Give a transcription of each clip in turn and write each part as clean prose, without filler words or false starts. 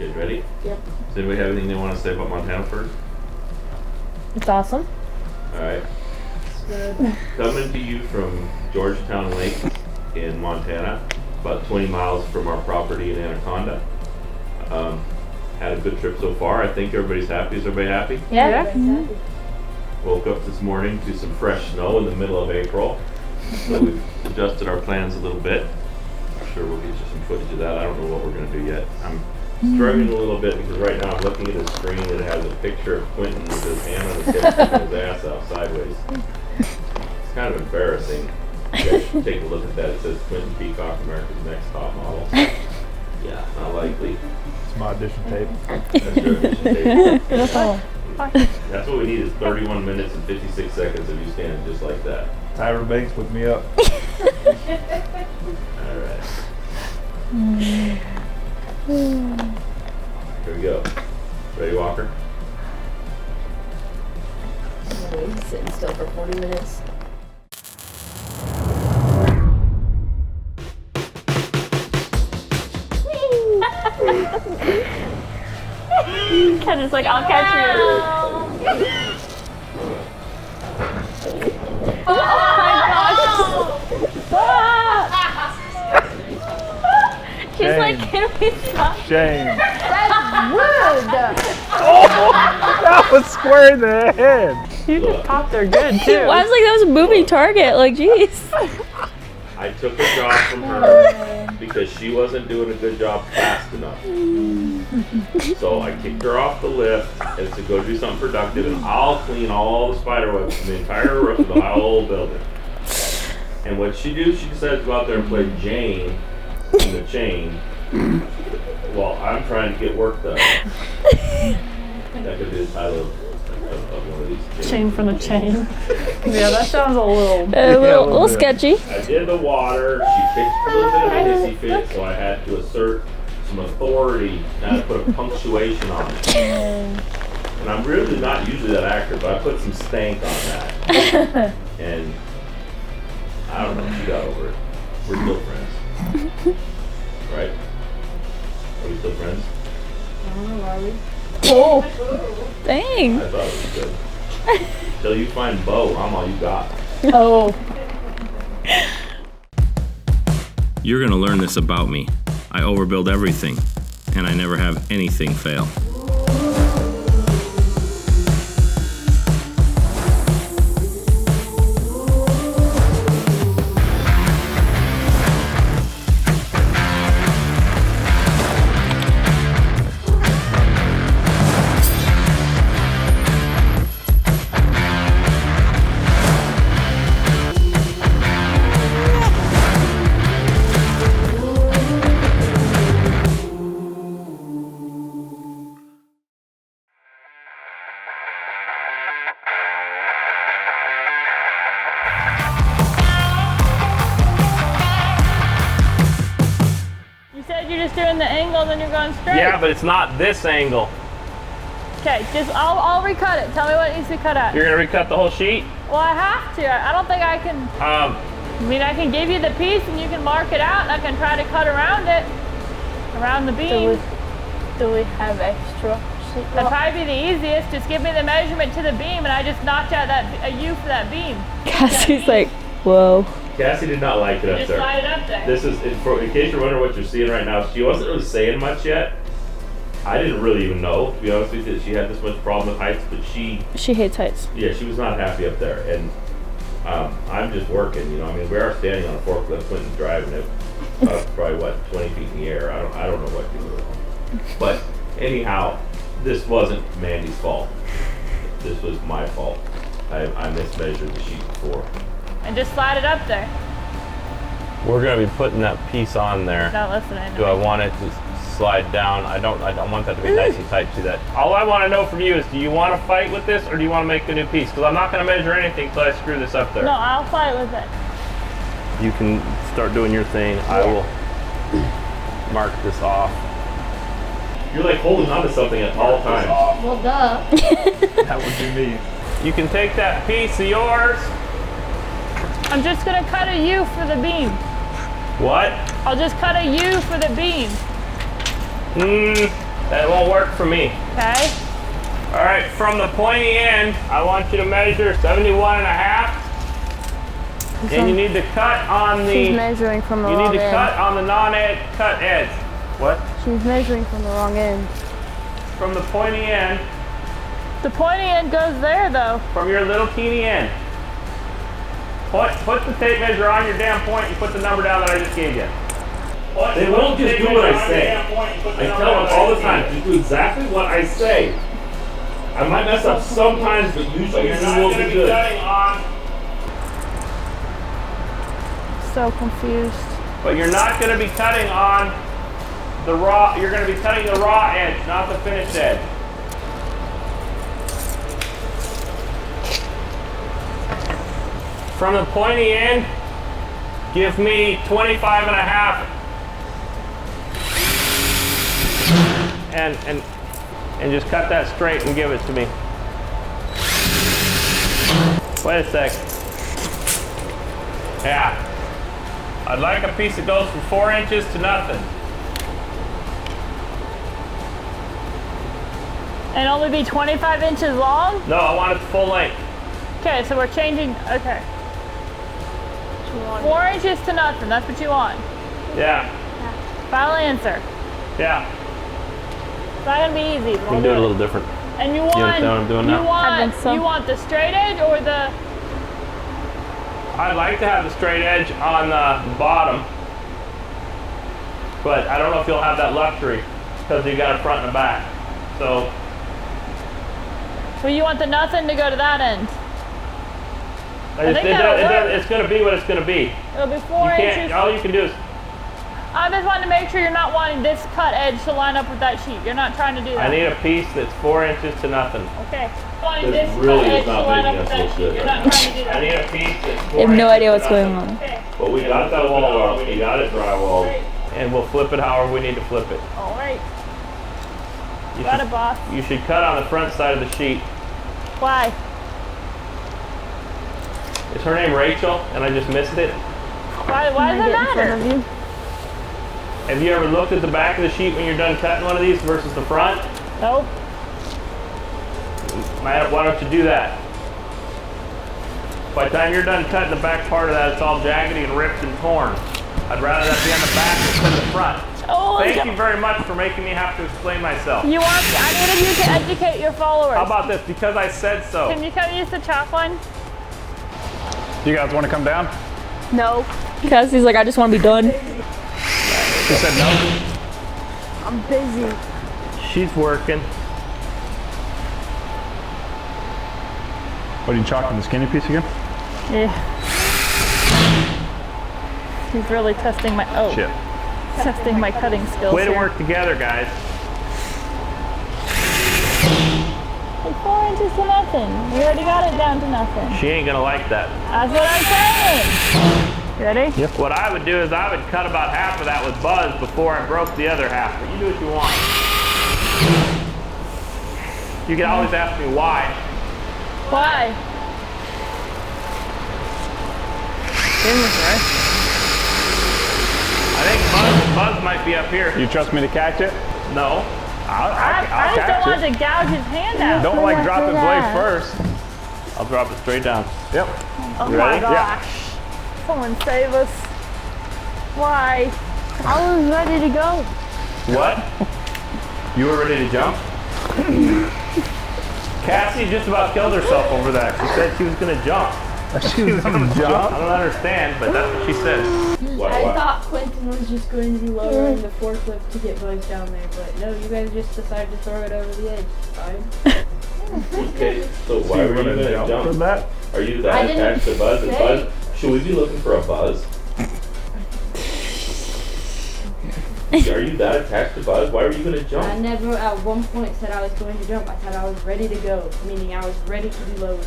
You guys ready? Yep. Does anybody have anything they want to say about Montana first? It's awesome. Alright. It's good. Coming to you from Georgetown Lake in Montana, about 20 miles from our property in Anaconda. Had a good trip so far. I think everybody's happy. Is everybody happy? Yeah. Mm-hmm. Woke up this morning to some fresh snow in the middle of April. So we've adjusted our plans a little bit. I'm sure we'll get you some footage of that. I don't know what we're going to do yet. I'm struggling a little bit because right now I'm looking at a screen that has a picture of Quentin with his hand on his hip and his ass out sideways. It's kind of embarrassing. You guys should take a look at that. It says Quentin Peacock, America's Next Top Model. Yeah, not likely. It's my audition tape. That's your audition tape. Oh. That's what we need is 31 minutes and 56 seconds of you standing just like that. Tyra Banks put me up. Alright. Here we go. Ready, Walker? He's sitting still for 40 minutes. Ken is like, I'll catch you. Oh my gosh! She's Shame. like, can we stop? Shame. That's rude! Oh, that was square in the head. You just popped her good too. I was like, that was a moving target. Like, jeez. I took a job from her because she wasn't doing a good job fast enough. So I kicked her off the lift and to go do something productive, and I'll clean all the spider webs from the entire roof of the whole building. And what she do, she decided to go out there and play Jane in the chain while I'm trying to get work done. That could be the title of one of these. Chain from the chain. Yeah, that sounds a little. A little sketchy. I did the water. She pitched a little bit of a hissy fit, so I had to assert some authority and I had to put a punctuation on it. And I'm really not usually that accurate, but I put some stank on that. And I don't know, she got over it. We're still friends. Right? Are we still friends? I don't know, are we? Oh, dang. I thought it was good. Until you find Bo, I'm all you got. Oh. You're gonna learn this about me. I overbuild everything, and I never have anything fail. You said you're just doing the angle, then you're going straight. Yeah, but it's not this angle. Okay, I'll recut it. Tell me what it needs to cut at. You're gonna recut the whole sheet? Well, I have to. I don't think I can. I mean, I can give you the piece and you can mark it out and I can try to cut around it. Around the beam. Do we have extra sheet That'd rock? probably be the easiest. Just give me the measurement to the beam and I just knocked out a U for that beam. Cassie's like, whoa. Cassie did not like it up Just there. slide it up there. This is, in case you're wondering what you're seeing right now, she wasn't really saying much yet. I didn't really even know, to be honest with you, that she had this much problem with heights, but she hates heights. yeah, she was not happy up there. And I'm just working, you know, I mean, we are standing on a forklift, Quentin's driving it, probably, what, 20 feet in the air. I don't know what to do. But anyhow, this wasn't Mandy's fault. This was my fault. I mismeasured the sheet before. And just slide it up there. We're gonna be putting that piece on there. Not listening. Do I want it to slide down? I don't want that to be nice and tight to that. All I want to know from you is, do you want to fight with this or do you want to make a new piece? Because I'm not going to measure anything until I screw this up there. No, I'll fight with it. You can start doing your thing. I will mark this off. You're like holding on to something at all times. Well, duh. That would be me. You can take that piece of yours. I'm just gonna cut a U for the beam. What? I'll just cut a U for the beam. That won't work for me. Okay. All right, from the pointy end, I want you to measure 71 and a half. And you need to cut on the. She's measuring from the You wrong need to end. cut on the non-cut edge. What? She's measuring from the wrong end. From the pointy end, The pointy end goes there though. from your little teeny end. Put the tape measure on your damn point and put the number down that I just gave you. They won't just do what I say. I tell them all the time, just do exactly what I say. I might mess up sometimes, but usually You're you not will going to be be good. cutting on, So confused. but you're not going to be cutting on the raw. You're going to be cutting the raw edge, not the finished edge. From the pointy end, give me 25 and a half. And just cut that straight and give it to me. Wait a sec. Yeah. I'd like a piece that goes from 4 inches to nothing. And only be 25 inches long? No, I want it full length. Okay, so we're changing, okay. 4 inches to nothing, that's what you want. Yeah. Final answer. Yeah. It's not gonna be easy, but You can do it a little different. And you want, understand what I'm doing now? you want the straight edge or the, I'd like to have the straight edge on the bottom, but I don't know if you'll have that luxury because you got a front and a back. So well, you want the nothing to go to that end. It's going to be what it's going to be. It'll be 4 inches. All you can do is. I just wanted to make sure you're not wanting this cut edge to line up with that sheet. You're not trying to do that. I need a piece that's 4 inches to nothing. Okay. Wanting This this really cut is edge to not line making up us with that look sheet. good You're right not trying to do I that. need a piece that's 4 I have no inches idea to what's going nothing. on. Okay. But we got that wall up, we got it drywalled. And we'll flip it however we need to flip it. All right. You Got should, it, boss. you should cut on the front side of the sheet. Why? Is her name Rachel and I just missed it? Why does it matter? Have you ever looked at the back of the sheet when you're done cutting one of these versus the front? Nope. Why don't you do that? By the time you're done cutting the back part of that, it's all jaggedy and ripped and torn. I'd rather that be on the back than the front. Oh, Thank you very much for making me have to explain myself. I needed you to educate your followers. How about this? Because I said so. Can you use the chalk line? You guys want to come down? No. Cassie's like, I just want to be done. She said no. I'm busy. She's working. What are you chalking the skinny piece again? Yeah. He's really testing my Shit. testing my cutting skills. Way to here. work together, guys. Like 4 inches to nothing. We already got it down to nothing. She ain't gonna like that. That's what I'm saying. You ready? Yep. What I would do is I would cut about half of that with buzz before I broke the other half. But you do what you want. You can always ask me why. Why? I think buzz might be up here. You trust me to catch it? No. I I'll just don't catch want it. to gouge his hand out. Don't like drop the blade first. I'll drop it straight down. Yep. Oh You my ready? gosh. Someone save us. Why? I was ready to go. What? You were ready to jump? Cassie just about killed herself over that. She said she was gonna jump. She was gonna I jump. don't understand, but that's what she said. I thought Quentin was just going to be lowering the forklift to get Buzz down there, but no, you guys just decided to throw it over the edge. Fine. Okay, so why were you gonna for jump? that? Are you I that didn't attached to Buzz? Is say. Buzz? Should we be looking for a Buzz? Are you that attached to Buzz? Why were you gonna I jump? never at one point said I was going to jump. I said I was ready to go, meaning I was ready to be lowered.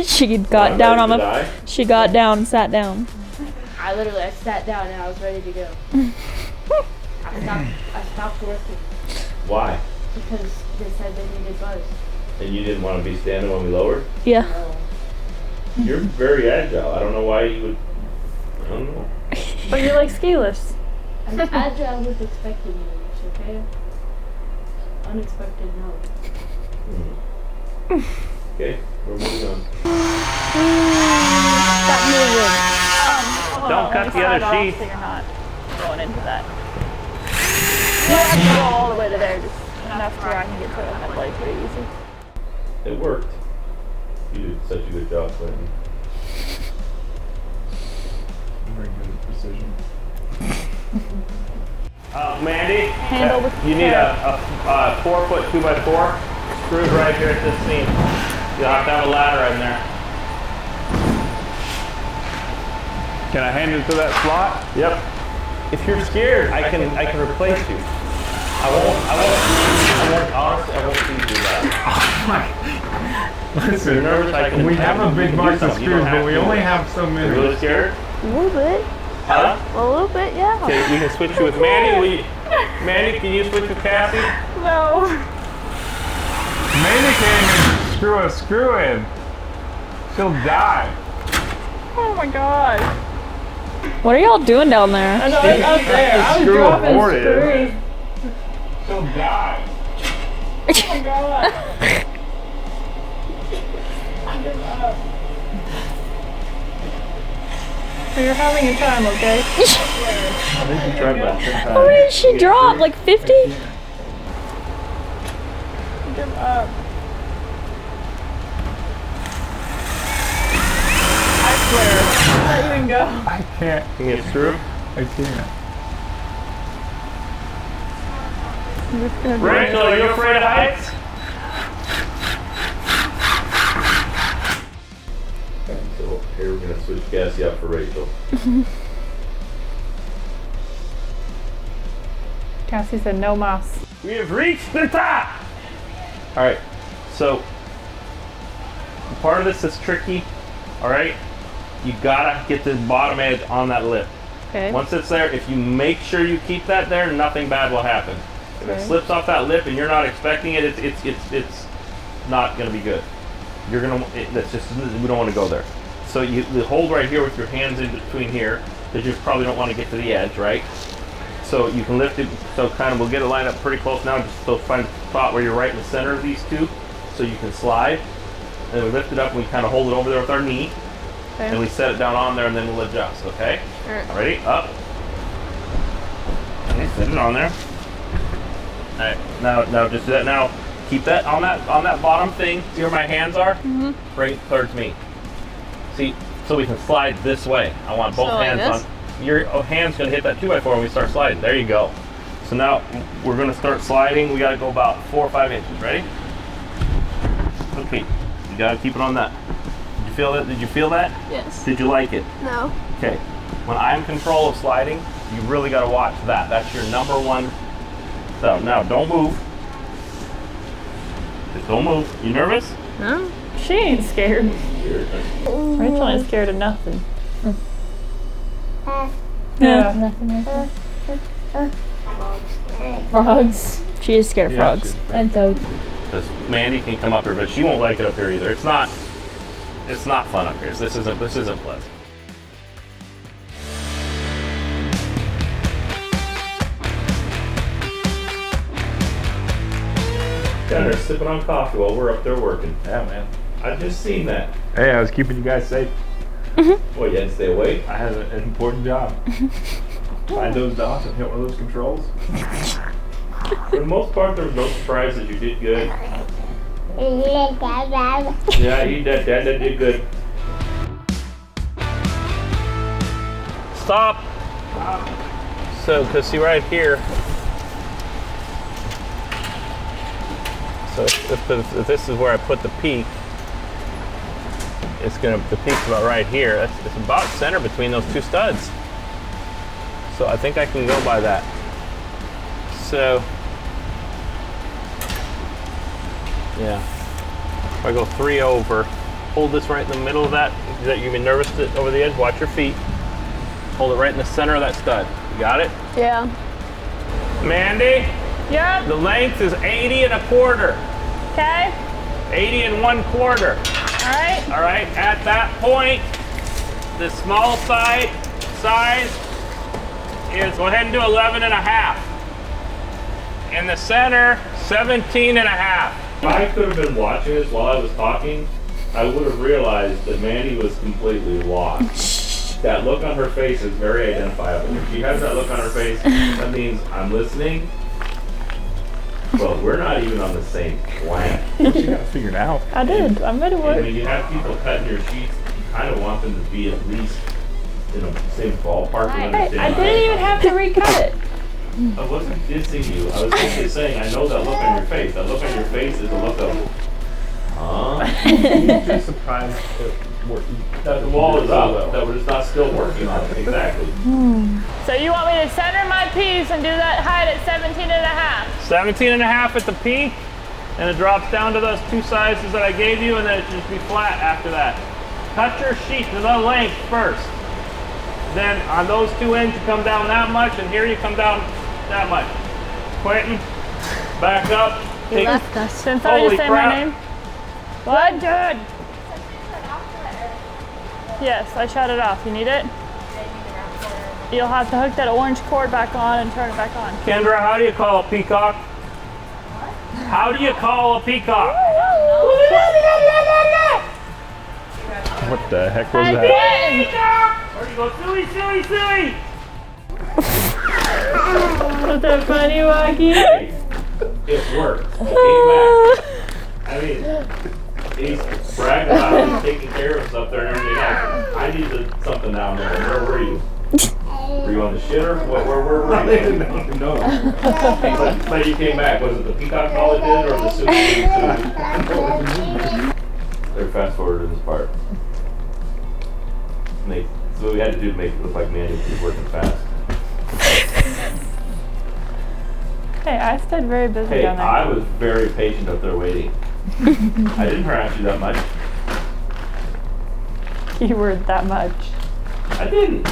She got down on the. the. She got down, sat down. I sat down and I was ready to go. I stopped working Why? because they said they needed Buzz. And you didn't want to be standing when we lowered? Yeah. No. You're very agile. I don't know why you would. I don't know. But you're like ski lifts. I'm agile with expected moves, okay? unexpected no. Okay, we're moving on. Stop moving. Don't cut the other sheet. So you're not going into that. You have to go all the way to there, just enough where I can get to that blade pretty easy. It worked. You did such a good job, Clinton. Very good at precision. Mandy, Handle with you need care. a 4-foot 2x4 screwed right here at this seam. You'll have to have a ladder in there. Can I hand it to that slot? Yep. If you're scared, I can replace you. Honestly, I won't see you do that. If you're Listen, nervous, I can. we have a big do box of something. You don't screws, but have we to. only have so You're many. really scared? A little bit. Huh? A little bit, yeah. Okay, we can switch you with Mandy. Mandy, can you switch with Cassie? No. Mandy can't even screw a screw in. She'll die. Oh my god. What are y'all doing down there? I know, I was up there. I was Screw dropping aborted. screws. She'll die. Oh my god. So you're having a time, okay? I think you tried about 10 How times. many did she drop? Like 50? Give up. I swear. Let even go. I can't. Can you get through? I can't. I'm just gonna do Rachel, are you afraid of heights? So here we're gonna switch Cassie out for Rachel. Cassie said no mas. We have reached the top! Alright, so part of this is tricky, alright? You gotta get this bottom edge on that lip. Okay. Once it's there, if you make sure you keep that there, nothing bad will happen. If it Okay. slips off that lip and you're not expecting it, it's not gonna be good. You're gonna, that's just, we don't wanna go there. So you hold right here with your hands in between here, because you probably don't wanna get to the edge, right? So you can lift it, so kind of, we'll get it lined up pretty close now, just so find a spot where you're right in the center of these two, so you can slide. And we lift it up and we kind of hold it over there with our knee, and we set it down on there and then we'll adjust, okay? Alright. Ready? Up. Okay, set it on there. Alright, now just do that now. Keep that on that bottom thing. See where my hands are? Mm-hmm. Bring it towards me. See, so we can slide this way. I want both So like hands this? on. Your hand's gonna hit that 2x4 when we start sliding. There you go. So now we're gonna start sliding. We gotta go about 4 or 5 inches. Ready? Okay. You gotta keep it on that. Did you feel that? Did you feel that? Yes. Did you like it? No. Okay. When I'm in control of sliding, you really gotta watch that. That's your number one. So now don't move. Just don't move. You nervous? No. She ain't scared. Rachel ain't scared of nothing. Yeah. Frogs. She is scared of frogs. And toads. Because Mandy can come up here, but she won't like it up here either. It's not fun up here. This isn't pleasant. Down there sipping on coffee while we're up there working. Yeah, man. I've just seen that. Hey, I was keeping you guys safe. Well, you had to stay awake. I had an important job. Find those dots and hit one of those controls. For the most part, there was no surprise that you did good. Yeah, you did. Dad did good. Stop. So, cause see right here. So if this is where I put the peak, the peak's about right here. It's about center between those two studs. So I think I can go by that. So, yeah. If I go 3 over, hold this right in the middle of that. You've been nervous over the edge, watch your feet. Hold it right in the center of that stud. You got it? Yeah. Mandy, Yeah. the length is 80 1/4. Okay. 80 1/4. All right. All right, at that point, the small size is, go ahead and do 11 1/2. In the center, 17 and a half. If I could have been watching this while I was talking, I would have realized that Mandy was completely lost. That look on her face is very identifiable. If she has that look on her face, that means I'm listening, but we're not even on the same planet. She got it figured out. I did. I made it I work. mean, you have people cutting your sheets, you kind of want them to be at least in the same ballpark. Hey, I didn't even have to recut it. I wasn't dissing you. I was simply saying I know that look on your face. That look on your face is a look of, huh? Just surprised That the wall is up, that we're just not still working on it. Exactly. So you want me to center my piece and do that height at 17 and a half? 17 and a half at the peak, and it drops down to those two sizes that I gave you, and then it should just be flat after that. Cut your sheet to the length first. Then on those two ends you come down that much, and here you come down that much. Quentin, back up. Take, Since I just say my crap. name. What? Good. Yes, I shut it off. You need it? You'll have to hook that orange cord back on and turn it back on. Kendra, how do you call a peacock? How do you call a peacock? What the heck was Hey, that? Quentin! Where you go? Suey, suey, suey! Was that funny, Wacky? It worked. He came back. I mean, he's bragging about he's taking care of stuff there and everything else. I needed something down there. Where were you? Were you on the shitter? Where were you? No. But you came back. Was it the peacock call it did or the suit? They're fast forwarded this part. So what we had to do to make it look like Mandy was working fast. Hey, I stayed very busy Hey, down there. I was very patient up there waiting. I didn't harass you that much. Keyword that much. I didn't.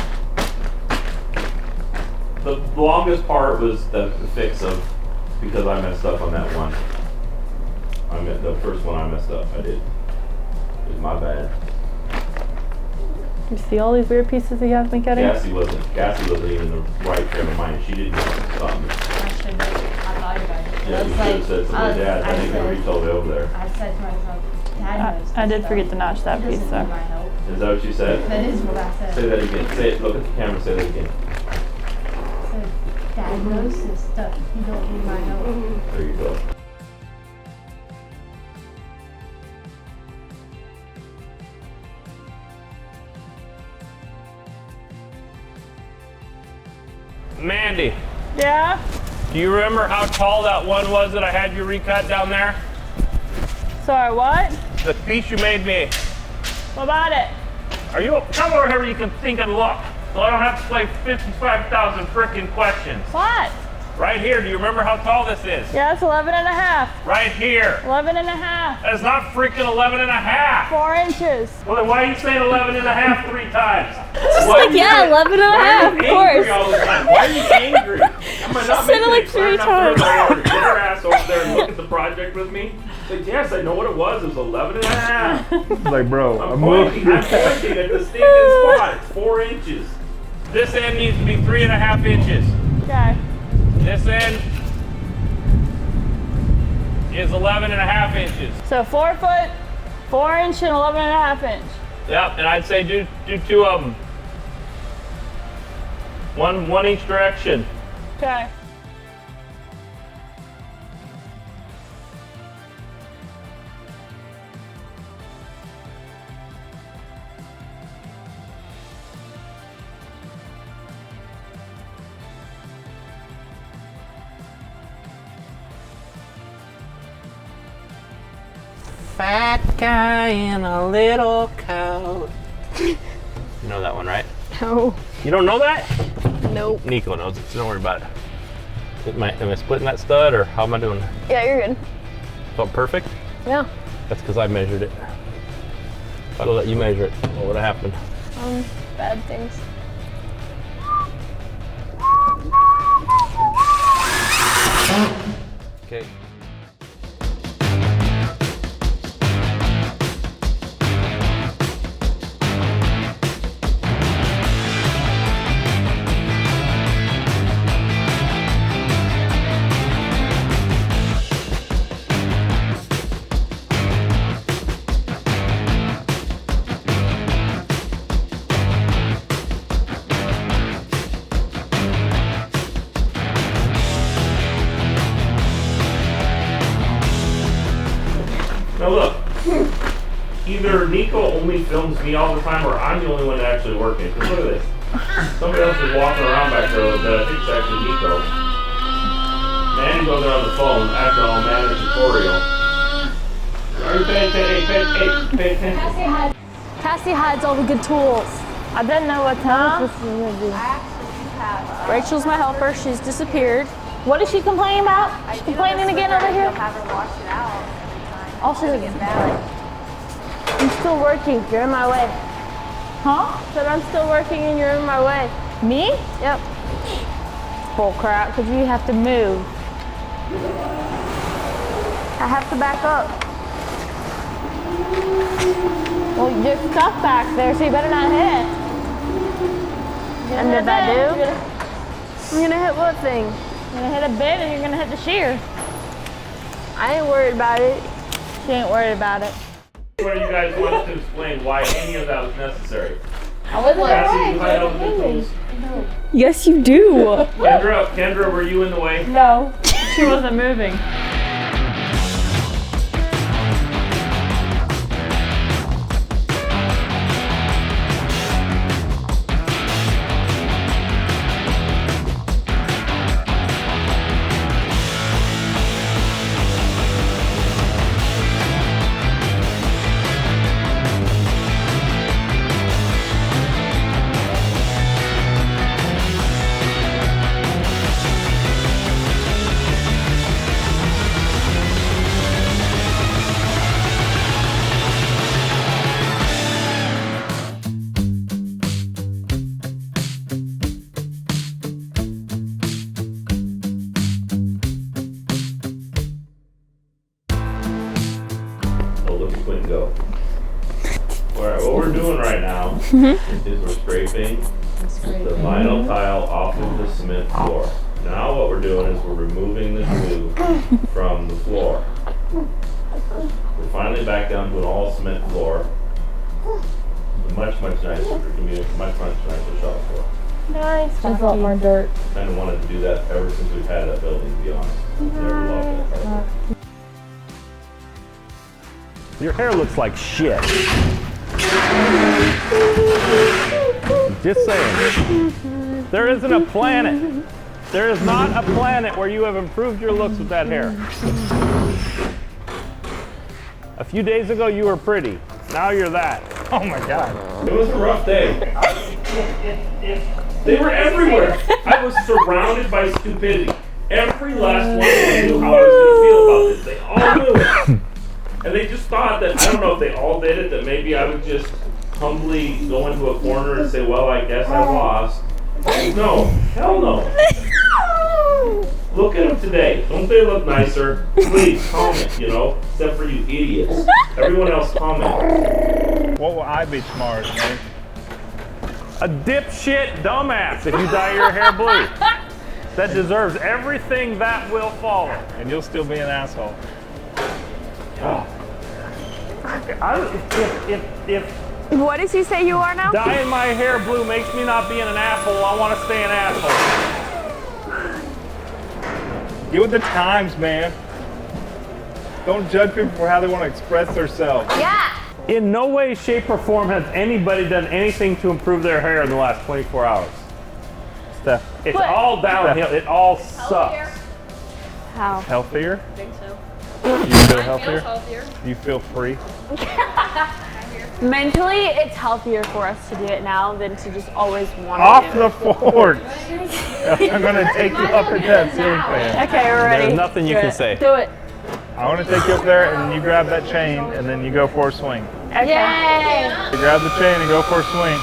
The longest part was the fix of, because I messed up on that one. The first one I messed up, I did. It was my bad. You see all these weird pieces that you have me cutting? Cassie wasn't even in the right frame of mind. She didn't know something. Actually, I thought about it. Yeah, you should have said something to Dad. I think I reached all the way over there. I said to myself, Dad knows. I did forget to notch that piece, though. Is that what you said? That is what I said. Say that again. Say it. Look at the camera. Say that again. I said, Dad knows this stuff. You don't need my help. There you go. Mandy, Yeah? do you remember how tall that one was that I had you recut down there? Sorry, what? The piece you made me. What about it? Are you come over here where you can think and look, so I don't have to play 55,000 frickin' questions. What? Right here, do you remember how tall this is? Yeah, it's 11 and a half. Right here. 11 and a half. That is not freaking 11 and a half. 4 inches. Well, then why are you saying 11 and a half 3 times? Just like, yeah, 11 and a half, of course. All the time? Why are you angry? Am I not said it making like it 3 clear enough for her times. that I ought to get her ass over there and look at the project with me? Like, yes, I know what it was. It was 11 and a half. Like, bro, I'm I'm pointing at the stinking spot. It's 4 inches. This end needs to be 3.5 inches. Okay. This end is 11.5 inches. So 4 foot, 4 inch, and 11 and a half inch. Yep, and I'd say do 2 of them. One each direction. Okay. Fat guy in a little coat. You know that one, right? No. You don't know that? Nope. Nico knows it, so don't worry about it. Am I splitting that stud, or how am I doing? Yeah, you're good. So perfect? Yeah. That's because I measured it. If I'd have let you measure it, what would have happened? Bad things. Okay. either Nico only films me all the time or I'm the only one actually working. Because look at this. Somebody else is walking around back there that I think is actually Nico. Mandy goes there on the phone, acting all mandatory. Are you paying attention? Cassie hides all the good tools. I didn't know what time. Rachel's my helper. She's disappeared. What is she complaining about? She's complaining again over here? Have her wash it out every time. Also, Get bad. I'm still working. You're in my way. Huh? Said I'm still working and you're in my way. Me? Yep. Bull crap, because you have to move. I have to back up. Well, you're stuck back there, so you better not hit. And if I do, I'm gonna hit what thing? You're gonna hit a bit and you're gonna hit the shear. I ain't worried about it. She ain't worried about it. Where you guys want to explain why any of that was necessary? I wasn't Cassie, you hide all the good tools. Yes, you do. Kendra, were you in the way? No, she wasn't moving. Go. Alright, what we're doing right now is we're scraping the vinyl tile off of the cement floor. Now what we're doing is we're removing the glue from the floor. We're finally back down to an all cement floor. Much nicer. It can be a much nicer shop floor. Nice. Just a lot more dirt. Kind of wanted to do that ever since we've had that building, to be honest. Never loved that part. Your hair looks like shit. Just saying. There isn't a planet. There is not a planet where you have improved your looks with that hair. A few days ago you were pretty. Now you're that. Oh my God. It was a rough day. They were everywhere. I was surrounded by stupidity. Every last one of them knew how I was going to feel about this. They all knew it. And they just thought that, I don't know if they all did it, that maybe I would just humbly go into a corner and say, well, I guess I lost. No, hell no. Look at them today. Don't they look nicer? Please comment, except for you idiots. Everyone else comment. What will I be tomorrow, man? A dipshit dumbass if you dye your hair blue. That deserves everything that will follow. And you'll still be an asshole. If What does he say you are now? dyeing my hair blue makes me not being an asshole, I want to stay an asshole. Get with the times, man. Don't judge people for how they want to express themselves. Yeah. In no way, shape, or form has anybody done anything to improve their hair in the last 24 hours. Steph, it's all downhill. It all sucks. How? Healthier? I think so. You feel healthier? Healthier. You feel free? Mentally, it's healthier for us to do it now than to just always want to Off do the it. fork! I'm going to take you up at that ceiling fan. Okay, we're ready. There's nothing you Do can it. say. Do it. I want to take you up there and you grab that chain and then you go for a swing. Okay. Yay. You grab the chain and go for a swing.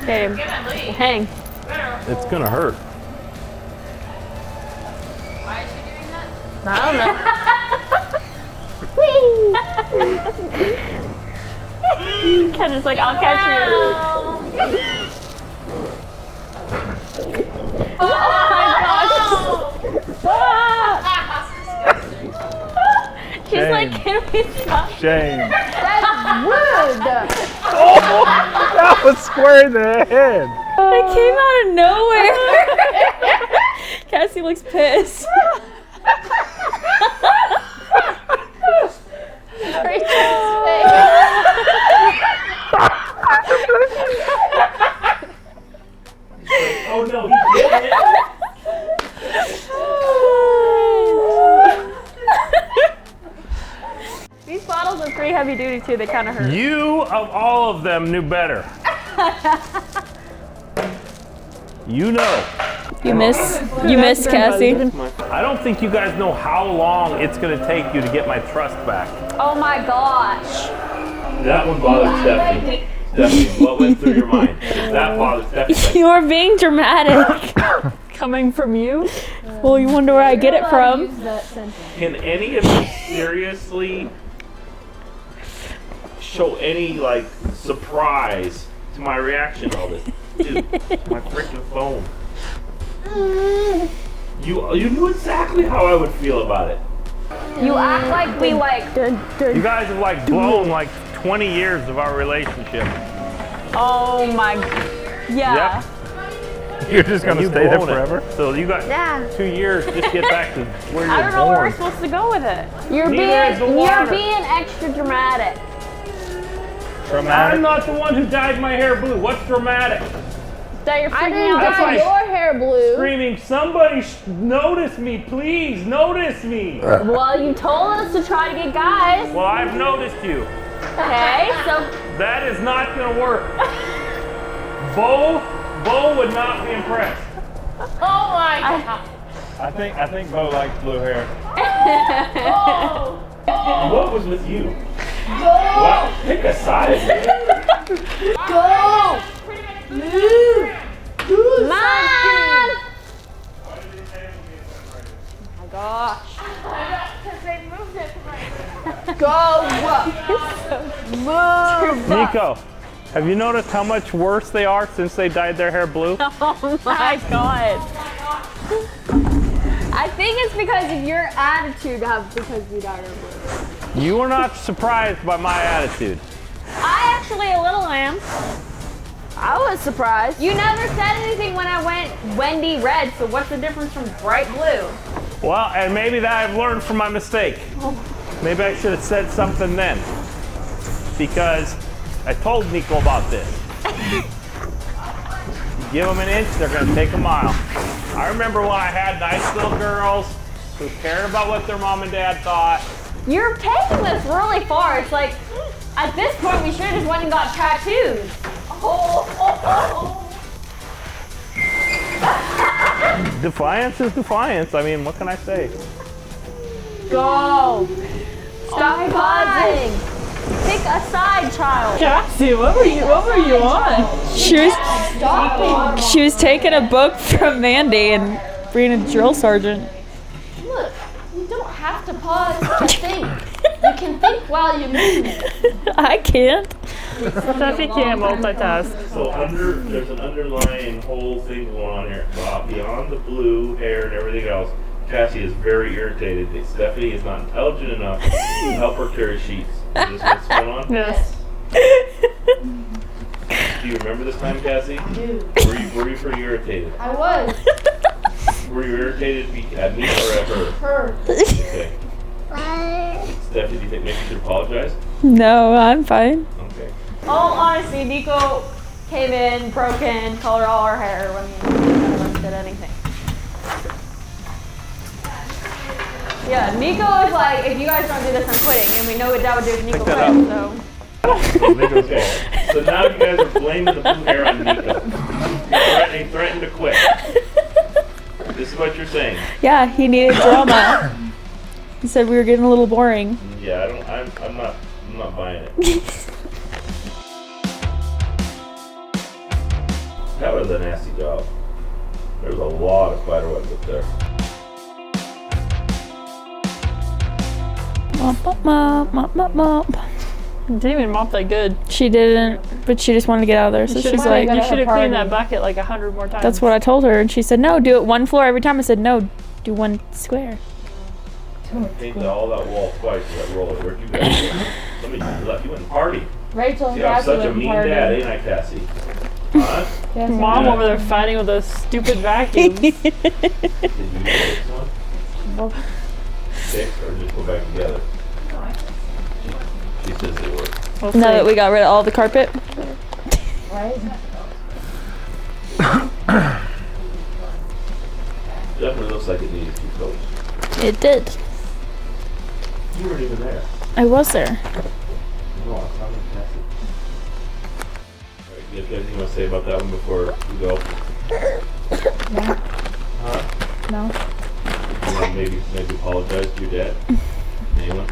Okay. Hang. It's gonna hurt. Why is she doing that? I don't know. Kendra's like, I'll catch you. Oh my gosh. She's like, can we stop? Shame. Rude. That was square in the head. It came out of nowhere. Cassie looks pissed. heavy duty too. They kind of hurt. You of all of them knew better. You know. You miss Cassie. I don't think you guys know how long it's going to take you to get my trust back. Oh my gosh. That one bothered Stephanie. Stephanie, what went through your mind? Does that bother Stephanie? You're being dramatic. Coming from you? Well, you wonder where I get it from. Use that sentence. Can any of you seriously show any like surprise to my reaction to all this? Dude, my freaking phone. You knew exactly how I would feel about it. You act like we like. You guys have like blown like 20 years of our relationship. Oh my. Yeah. Yep. You're just gonna You've stay there blown it. forever? So you got Yeah. 2 years just get back to where you're I don't know where born. we're supposed to go with it. You're Neither is the water. being extra dramatic. I'm not the one who dyed my hair blue. What's dramatic? That you're I freaking didn't out. That's Dye like your hair blue. Screaming, somebody notice me, please, notice me. Well, you told us to try to get guys. Well, I've noticed you. Okay, so That is not gonna work. Bo would not be impressed. oh my god. I think Bo likes blue hair. What was with you? Wow, pick a side. Go! Move! Do Man! Nico, have you noticed how much worse they are since they dyed their hair blue? Oh my god. I think it's because of your attitude because you dyed her blue. You were not surprised by my attitude. I actually a little am. I was surprised. You never said anything when I went Wendy red, so what's the difference from bright blue? Well, and maybe that I've learned from my mistake. Maybe I should have said something then. Because I told Nico about this. You give them an inch, they're going to take a mile. I remember when I had nice little girls who cared about what their mom and dad thought. You're taking this really far. It's like, at this point, we should have just went and got tattoos. Defiance is defiance. I mean, what can I say? Go. Stop pausing. Pick a side, child. Cassie, what were you on? She was taking a book from Mandy and being a drill sergeant. Look, you don't have to pause to think. You can think while you move. I can't. Steffi can't multitask. So there's an underlying whole thing going on here. Beyond the blue hair and everything else, Cassie is very irritated that Stephanie is not intelligent enough to help her carry sheets. Is this what's going on? Yes. Do you remember this time, Cassie? Dude, Were you pretty irritated? I was. Were you irritated at me or at her? Her. Okay. Stephanie, do you think maybe you should apologize? No, I'm fine. Okay. All honesty, Nico came in, broken, colored all her hair when none of us did anything. Yeah, Nico was like, if you guys don't do this, I'm quitting. And we know what Dad would do if Nico that quit, so. Okay. So now you guys are blaming the blue hair on Nico. He threatened to quit. This is what you're saying. Yeah, he needed drama. He said we were getting a little boring. Yeah, I'm not buying it. That was a nasty job. There was a lot of spider webs up there. Mop, mop, mop, mop, mop. Didn't even mop that good. She didn't, but she just wanted to get out of there. So she's like, you should have cleaned that bucket like 100 more times. that's what I told her. And she said, no, do it one floor every time. I said, no, do one square. Painted all that wall twice with that roller. Where'd you guys go? Somebody left you in the party. Rachel and See, I'm Cassie such a went mean partying. dad, ain't I, Cassie? Huh? Cassie. Mom over there fighting with those stupid vacuums. Did you fix one? Fix or just go back together? She says they work. We'll Now see. that we got rid of all the carpet. Right? Definitely looks like it needs to be coached. It did. You weren't even there. I was there. No, it's not like Cassie. Alright, you have anything you want to say about that one before we go? No. Huh? No. You want to maybe apologize to your dad? Anyone?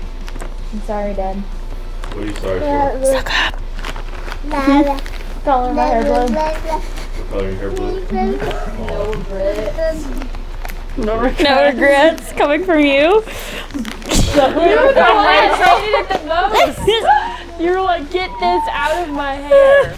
I'm sorry, Dad. What are you sorry for? Suck up. Color my hair blue. For coloring your hair blue? No regrets. No regrets coming from you. You were the one that hated it the most. You were like, get this out of my hair.